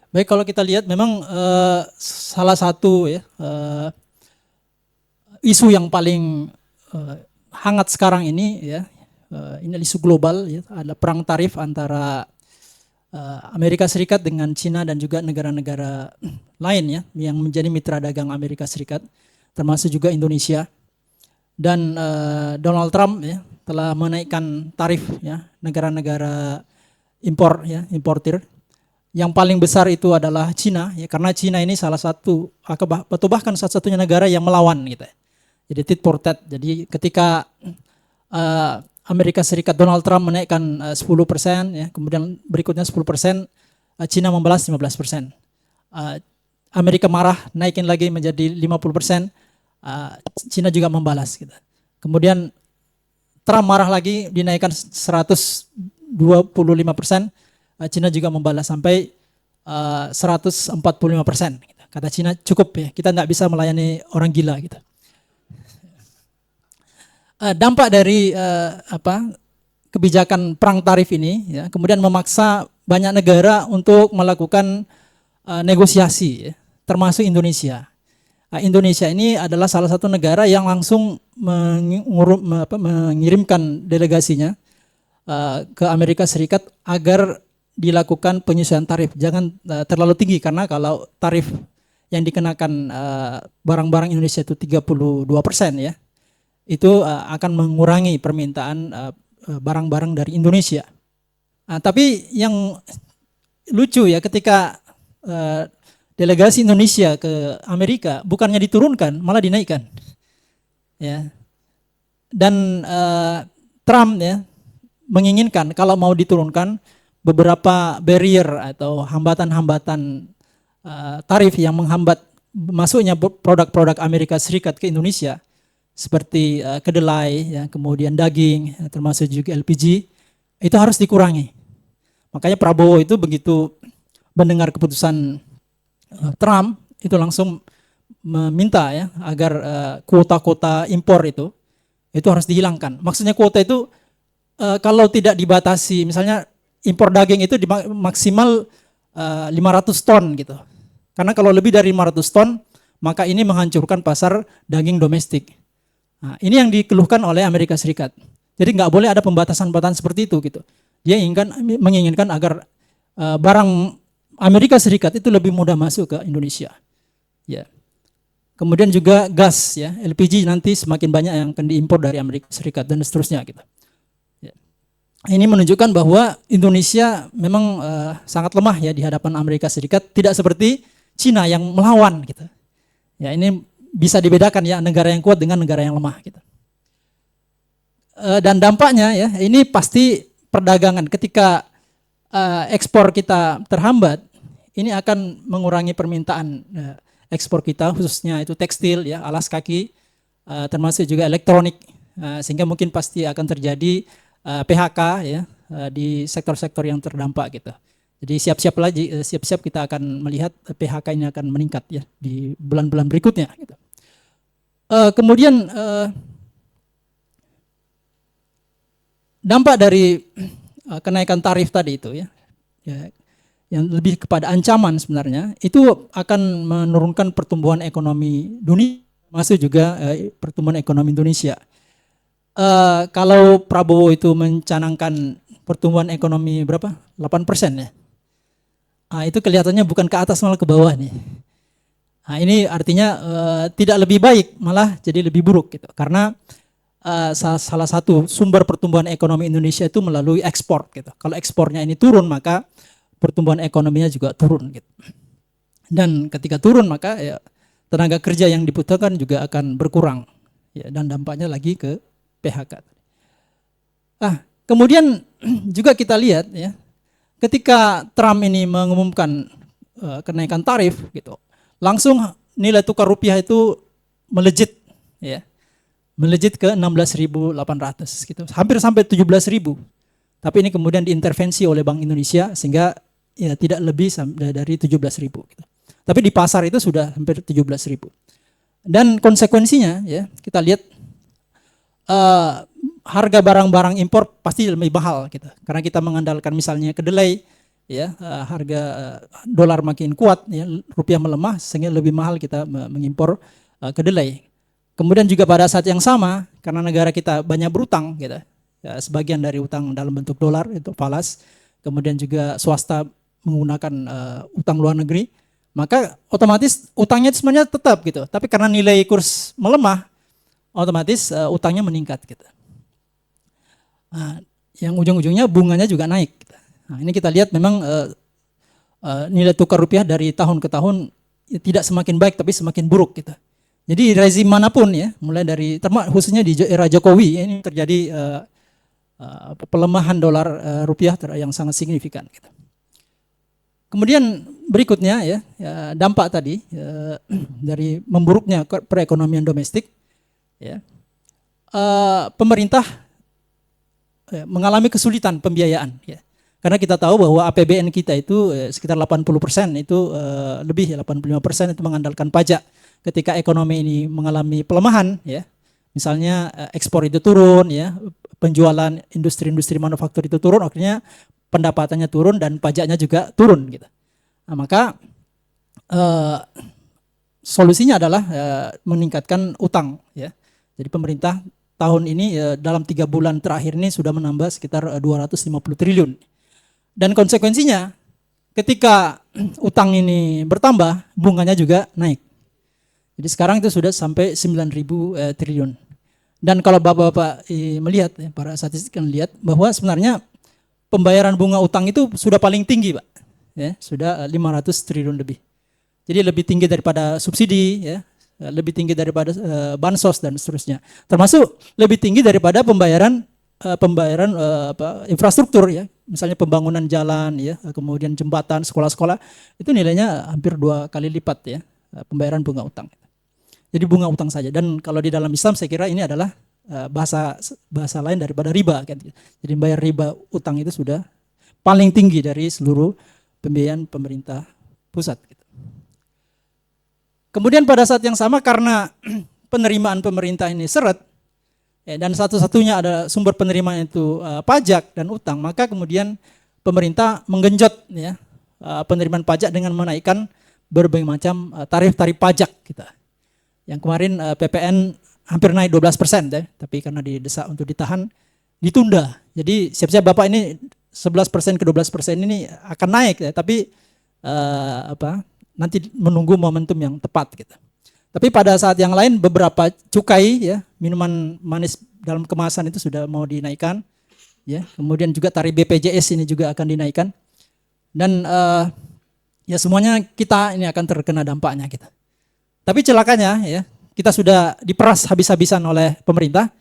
Baik, kalau kita lihat memang salah satu ya isu yang paling hangat sekarang ini ya, ini isu global ya, ada perang tarif antara Amerika Serikat dengan Cina dan juga negara-negara lain ya yang menjadi mitra dagang Amerika Serikat, termasuk juga Indonesia. Dan Donald Trump ya telah menaikkan tarif ya negara-negara impor ya, importir. Yang paling besar itu adalah Cina ya, karena Cina ini salah satu atau bahkan satu-satunya negara yang melawan gitu. Jadi tit for tat. Jadi ketika Amerika Serikat Donald Trump menaikkan 10% ya, kemudian berikutnya 10%, Cina membalas 15%. Amerika marah naikin lagi menjadi 50%, Cina juga membalas gitu. Kemudian Trump marah lagi dinaikkan 125%, Cina juga membalas sampai 145%. Gitu. Kata Cina cukup ya, kita nggak bisa melayani orang gila gitu. Dampak dari kebijakan perang tarif ini ya, kemudian memaksa banyak negara untuk melakukan negosiasi ya, termasuk Indonesia. Indonesia ini adalah salah satu negara yang langsung mengirimkan delegasinya ke Amerika Serikat agar dilakukan penyesuaian tarif. Jangan terlalu tinggi, karena kalau tarif yang dikenakan barang-barang Indonesia itu 32% ya, itu akan mengurangi permintaan barang-barang dari Indonesia. Tapi yang lucu ya, ketika delegasi Indonesia ke Amerika bukannya diturunkan, malah dinaikkan. Ya. Dan Trump ya menginginkan kalau mau diturunkan beberapa barrier atau hambatan-hambatan tarif yang menghambat masuknya produk-produk Amerika Serikat ke Indonesia, seperti kedelai, ya, kemudian daging, ya, termasuk juga LPG, itu harus dikurangi. Makanya Prabowo itu begitu mendengar keputusan Trump, itu langsung meminta ya agar kuota-kuota impor itu harus dihilangkan. Maksudnya kuota itu kalau tidak dibatasi, misalnya impor daging itu maksimal 500 ton gitu. Karena kalau lebih dari 500 ton, maka ini menghancurkan pasar daging domestik. Nah, ini yang dikeluhkan oleh Amerika Serikat. Jadi nggak boleh ada pembatasan-pembatasan seperti itu gitu. Dia menginginkan agar barang Amerika Serikat itu lebih mudah masuk ke Indonesia. Ya. Kemudian juga gas ya, LPG nanti semakin banyak yang akan diimpor dari Amerika Serikat dan seterusnya gitu. Ya. Ini menunjukkan bahwa Indonesia memang sangat lemah ya di hadapan Amerika Serikat, tidak seperti Cina yang melawan gitu. Ya, ini bisa dibedakan ya negara yang kuat dengan negara yang lemah gitu. Dan dampaknya ya ini pasti perdagangan, ketika ekspor kita terhambat, ini akan mengurangi permintaan ekspor kita, khususnya itu tekstil ya, alas kaki, termasuk juga elektronik, sehingga mungkin pasti akan terjadi PHK ya di sektor-sektor yang terdampak gitu. Jadi siap-siap kita akan melihat PHK ini akan meningkat ya di bulan-bulan berikutnya gitu. Kemudian dampak dari kenaikan tarif tadi itu ya, yang lebih kepada ancaman sebenarnya, itu akan menurunkan pertumbuhan ekonomi dunia, masuk juga pertumbuhan ekonomi Indonesia. Kalau Prabowo itu mencanangkan pertumbuhan ekonomi berapa? 8% ya. Itu kelihatannya bukan ke atas malah ke bawah nih. Nah, ini artinya tidak lebih baik, malah jadi lebih buruk gitu. Karena salah satu sumber pertumbuhan ekonomi Indonesia itu melalui ekspor gitu. Kalau ekspornya ini turun, maka pertumbuhan ekonominya juga turun gitu. Dan ketika turun, maka ya, tenaga kerja yang dibutuhkan juga akan berkurang ya, dan dampaknya lagi ke PHK. Kemudian juga kita lihat ya, ketika Trump ini mengumumkan kenaikan tarif gitu, langsung nilai tukar rupiah itu melejit ya. Melejit ke 16.800 gitu. Hampir sampai 17.000. Tapi ini kemudian diintervensi oleh Bank Indonesia sehingga ya tidak lebih dari 17.000 gitu. Tapi di pasar itu sudah hampir 17.000. Dan konsekuensinya ya, kita lihat harga barang-barang impor pasti lebih mahal gitu. Karena kita mengandalkan misalnya kedelai, ya harga dolar makin kuat, ya, rupiah melemah sehingga lebih mahal kita mengimpor kedelai. Kemudian juga pada saat yang sama karena negara kita banyak berutang, gitu, ya, sebagian dari utang dalam bentuk dolar itu falas, kemudian juga swasta menggunakan utang luar negeri, maka otomatis utangnya itu sebenarnya tetap gitu, tapi karena nilai kurs melemah, otomatis utangnya meningkat gitu. Nah, yang ujung-ujungnya bunganya juga naik. Gitu. Nah, ini kita lihat memang nilai tukar rupiah dari tahun ke tahun ya, tidak semakin baik tapi semakin buruk gitu. Jadi rezim manapun ya, mulai dari khususnya di era Jokowi ya, ini terjadi pelemahan dolar rupiah yang sangat signifikan. Gitu. Kemudian berikutnya ya dampak tadi dari memburuknya perekonomian domestik, ya, pemerintah mengalami kesulitan pembiayaan, ya. Karena kita tahu bahwa APBN kita itu sekitar 80% itu lebih 85% itu mengandalkan pajak. Ketika ekonomi ini mengalami pelemahan, ya, misalnya ekspor itu turun, ya, penjualan industri-industri manufaktur itu turun, akhirnya pendapatannya turun dan pajaknya juga turun, gitu. Nah, maka solusinya adalah meningkatkan utang, ya. Jadi pemerintah tahun ini dalam 3 bulan terakhir ini sudah menambah sekitar 250 triliun. Dan konsekuensinya ketika utang ini bertambah, bunganya juga naik. Jadi sekarang itu sudah sampai 9.000 triliun. Dan kalau Bapak-Bapak melihat, ya, para statistik kan lihat bahwa sebenarnya pembayaran bunga utang itu sudah paling tinggi, Pak. Ya, sudah 500 triliun lebih. Jadi lebih tinggi daripada subsidi, ya, lebih tinggi daripada bansos dan seterusnya. Termasuk lebih tinggi daripada pembayaran infrastruktur, ya. Misalnya pembangunan jalan, ya, kemudian jembatan, sekolah-sekolah, itu nilainya hampir 2 kali lipat, ya, pembayaran bunga utang. Jadi bunga utang saja. Dan kalau di dalam Islam saya kira ini adalah bahasa lain daripada riba, kan. Jadi bayar riba utang itu sudah paling tinggi dari seluruh pembiayaan pemerintah pusat. Kemudian pada saat yang sama karena penerimaan pemerintah ini seret, ya, dan satu-satunya ada sumber penerimaan itu pajak dan utang, maka kemudian pemerintah menggenjot, ya, penerimaan pajak dengan menaikkan berbagai macam tarif-tarif pajak kita. Yang kemarin PPN hampir naik 12%, ya, tapi karena didesak untuk ditahan, ditunda. Jadi siap-siap Bapak ini 11% ke 12% ini akan naik, ya, tapi nanti menunggu momentum yang tepat gitu. Tapi pada saat yang lain beberapa cukai, ya, minuman manis dalam kemasan itu sudah mau dinaikkan, ya. Kemudian juga tarif BPJS ini juga akan dinaikkan. Dan ya semuanya kita ini akan terkena dampaknya kita. Tapi celakanya, ya, kita sudah diperas habis-habisan oleh pemerintah.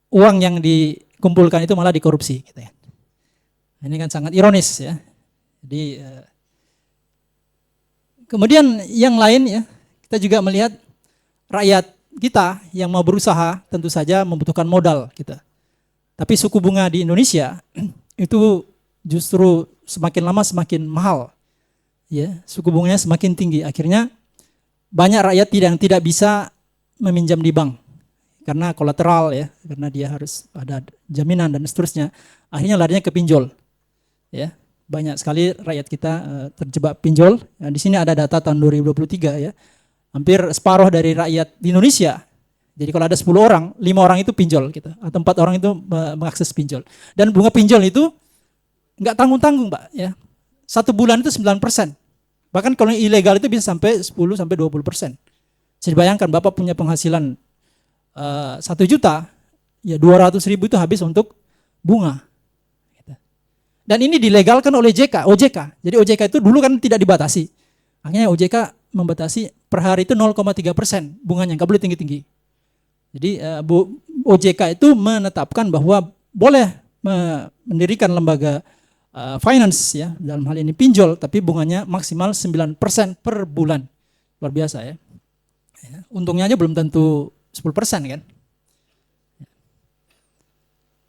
Uang yang dikumpulkan itu malah dikorupsi gitu, ya. Ini kan sangat ironis, ya. Jadi kemudian yang lain, ya, kita juga melihat rakyat kita yang mau berusaha tentu saja membutuhkan modal kita. Tapi suku bunga di Indonesia itu justru semakin lama semakin mahal, ya, suku bunganya semakin tinggi. Akhirnya banyak rakyat yang tidak bisa meminjam di bank karena kolateral, ya, karena dia harus ada jaminan dan seterusnya. Akhirnya larinya ke pinjol, ya. Banyak sekali rakyat kita terjebak pinjol. Nah, di sini ada data tahun 2023, ya. Hampir separuh dari rakyat di Indonesia. Jadi kalau ada 10 orang, 5 orang itu pinjol gitu, atau 4 orang itu mengakses pinjol. Dan bunga pinjol itu enggak tanggung-tanggung, Pak, ya. 1 bulan itu 9%. Bahkan kalau ilegal itu bisa sampai 10 sampai 20%. Jadi bayangkan Bapak punya penghasilan 1 juta, ya 200.000 itu habis untuk bunga. Dan ini dilegalkan oleh OJK. Jadi OJK itu dulu kan tidak dibatasi. Akhirnya OJK membatasi per hari itu 0,3% bunganya, nggak boleh tinggi-tinggi. Jadi OJK itu menetapkan bahwa boleh mendirikan lembaga finance, ya, dalam hal ini pinjol, tapi bunganya maksimal 9% per bulan. Luar biasa, ya. Untungnya aja belum tentu 10%, kan.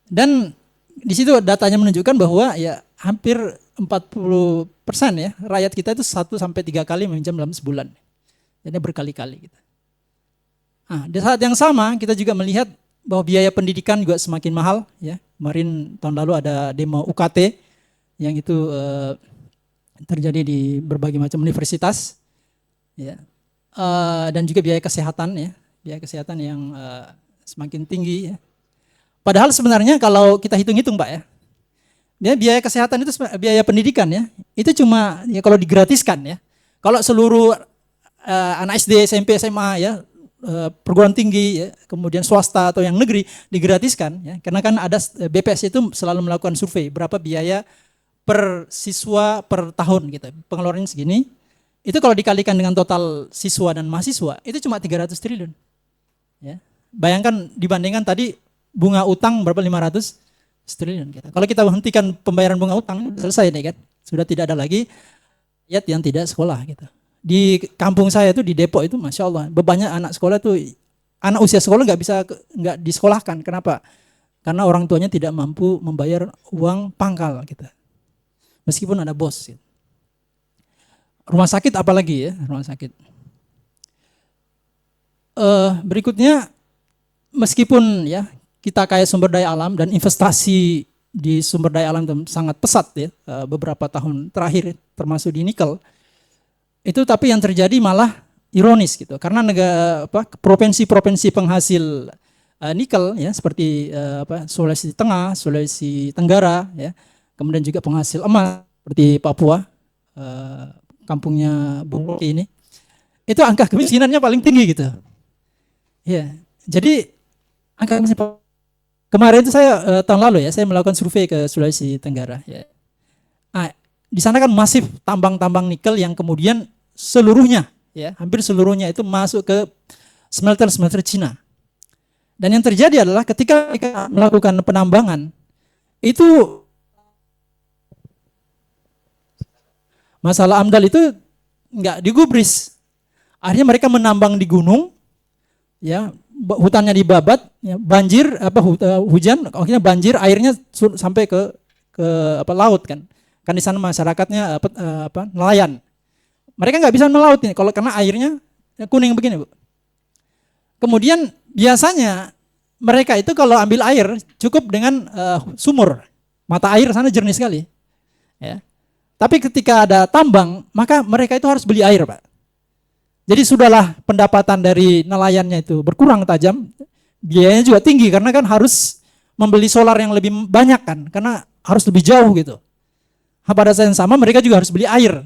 Dan di situ datanya menunjukkan bahwa, ya, hampir 40%, ya, rakyat kita itu 1 sampai 3 kali meminjam dalam sebulan. Jadi berkali-kali gitu. Nah, di saat yang sama kita juga melihat bahwa biaya pendidikan juga semakin mahal, ya. Kemarin tahun lalu ada demo UKT yang itu terjadi di berbagai macam universitas, ya. Dan juga biaya kesehatan, ya, biaya kesehatan yang semakin tinggi, ya. Padahal sebenarnya kalau kita hitung-hitung, Pak, ya, biaya kesehatan itu biaya pendidikan, ya, itu cuma ya kalau digratiskan, ya. Kalau seluruh anak SD, SMP, SMA, ya, perguruan tinggi, ya, kemudian swasta atau yang negeri digratiskan, ya, karena kan ada BPS itu selalu melakukan survei berapa biaya per siswa per tahun gitu, pengeluarannya segini. Itu kalau dikalikan dengan total siswa dan mahasiswa itu cuma 300 triliun. Ya. Bayangkan dibandingkan tadi bunga utang berapa, 500 triliun gitu. Kalau kita hentikan pembayaran bunga utang selesai nih kan. Sudah tidak ada lagi rakyat yang tidak sekolah gitu. Di kampung saya itu di Depok itu Masya Allah bebannya anak sekolah tuh, anak usia sekolah nggak disekolahkan. Kenapa? Karena orang tuanya tidak mampu membayar uang pangkal gitu. Meskipun ada bos gitu. Rumah sakit apalagi, ya, rumah sakit. Berikutnya, meskipun ya kita kaya sumber daya alam dan investasi di sumber daya alam itu sangat pesat, ya, beberapa tahun terakhir termasuk di nikel, itu tapi yang terjadi malah ironis gitu, karena provinsi-provinsi penghasil nikel, ya, seperti Sulawesi Tengah, Sulawesi Tenggara, ya, kemudian juga penghasil emas seperti Papua, kampungnya Bung Rocky ini, itu angka kemiskinannya paling tinggi gitu. Ya, jadi angka kemiskinan kemarin itu saya tahun lalu, ya, saya melakukan survei ke Sulawesi Tenggara. Ya. Di sana kan masif tambang-tambang nikel yang kemudian seluruhnya, ya, hampir seluruhnya itu masuk ke smelter-smelter Cina. Dan yang terjadi adalah ketika mereka melakukan penambangan itu masalah AMDAL itu nggak digubris. Akhirnya mereka menambang di gunung, ya, hutannya dibabat, ya, banjir hujan, akhirnya banjir, airnya sampai ke laut kan. Kan di sana masyarakatnya nelayan. Mereka nggak bisa melaut nih kalau karena airnya kuning begini, Bu. Kemudian biasanya mereka itu kalau ambil air cukup dengan sumur. Mata air sana jernih sekali. Ya. Tapi ketika ada tambang, maka mereka itu harus beli air, Pak. Jadi sudahlah pendapatan dari nelayannya itu berkurang tajam, biayanya juga tinggi karena kan harus membeli solar yang lebih banyak kan, karena harus lebih jauh gitu. Pada saat yang sama mereka juga harus beli air.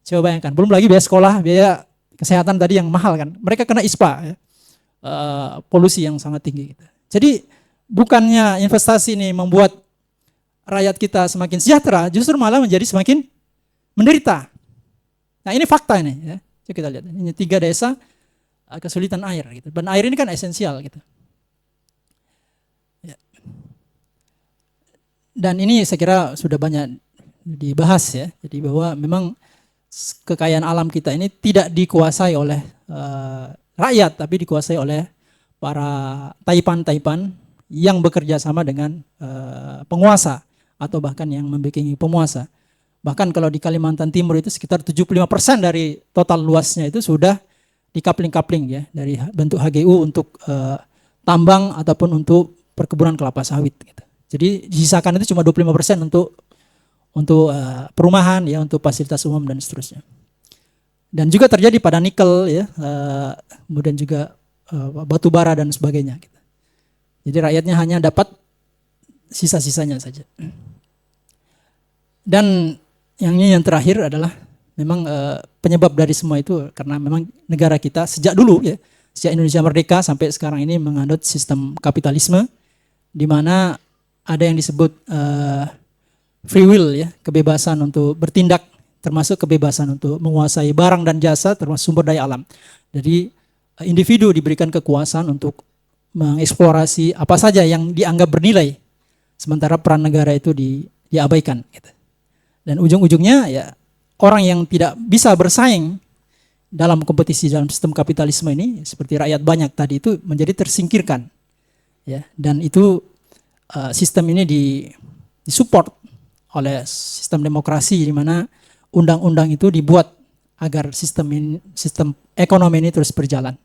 Coba bayangkan, belum lagi biaya sekolah, biaya kesehatan tadi yang mahal kan. Mereka kena ISPA, ya. Polusi yang sangat tinggi gitu. Jadi bukannya investasi ini membuat rakyat kita semakin sejahtera, justru malah menjadi semakin menderita. Nah ini fakta ini, ya. Coba kita lihat, ini 3 desa kesulitan air gitu. Dan air ini kan esensial gitu. Ya. Dan ini saya kira sudah banyak dibahas, ya. Jadi bahwa memang kekayaan alam kita ini tidak dikuasai oleh rakyat, tapi dikuasai oleh para taipan-taipan yang bekerja sama dengan penguasa atau bahkan yang membikingi penguasa. Bahkan kalau di Kalimantan Timur itu sekitar 75% dari total luasnya itu sudah dikapling-kapling, ya, dari bentuk HGU untuk tambang ataupun untuk perkebunan kelapa sawit gitu. Jadi disisakan itu cuma 25% untuk perumahan, ya, untuk fasilitas umum dan seterusnya. Dan juga terjadi pada nikel, ya, kemudian juga batu bara dan sebagainya gitu. Jadi rakyatnya hanya dapat sisa-sisanya saja. Dan yang terakhir adalah memang penyebab dari semua itu karena memang negara kita sejak dulu, ya, sejak Indonesia merdeka sampai sekarang ini menganut sistem kapitalisme di mana ada yang disebut free will, ya, kebebasan untuk bertindak, termasuk kebebasan untuk menguasai barang dan jasa termasuk sumber daya alam. Jadi individu diberikan kekuasaan untuk mengeksplorasi apa saja yang dianggap bernilai, sementara peran negara itu diabaikan gitu. Dan ujung-ujungnya, ya, orang yang tidak bisa bersaing dalam kompetisi dalam sistem kapitalisme ini seperti rakyat banyak tadi itu menjadi tersingkirkan, ya. Dan itu sistem ini disupport oleh sistem demokrasi di mana undang-undang itu dibuat agar sistem ekonomi ini terus berjalan.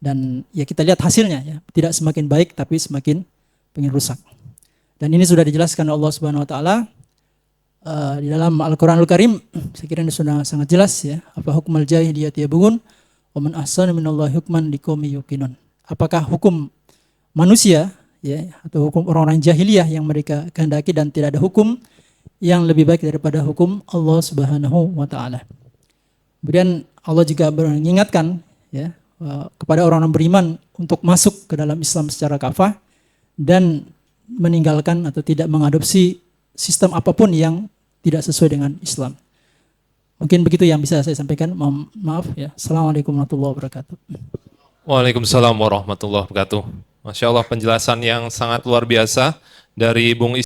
Dan ya kita lihat hasilnya, ya, tidak semakin baik tapi semakin pengen rusak. Dan ini sudah dijelaskan oleh Allah Subhanahu wa taala Di dalam Al-Quranul Karim, saya kira ini sudah sangat jelas ya. Apa hukmal jahiliyati yabghun wa man ahsana minallahi hukman liqaumin yuqinun. Apakah hukum manusia ya atau hukum orang-orang jahiliyah yang mereka kehendaki, dan tidak ada hukum yang lebih baik daripada hukum Allah Subhanahu wa taala. Kemudian Allah juga mengingatkan ya kepada orang-orang beriman untuk masuk ke dalam Islam secara kafah dan meninggalkan atau tidak mengadopsi sistem apapun yang tidak sesuai dengan Islam. Mungkin begitu yang bisa saya sampaikan. Maaf ya. Assalamualaikum warahmatullahi wabarakatuh. Waalaikumsalam warahmatullahi wabarakatuh. Masya Allah, penjelasan yang sangat luar biasa dari Bung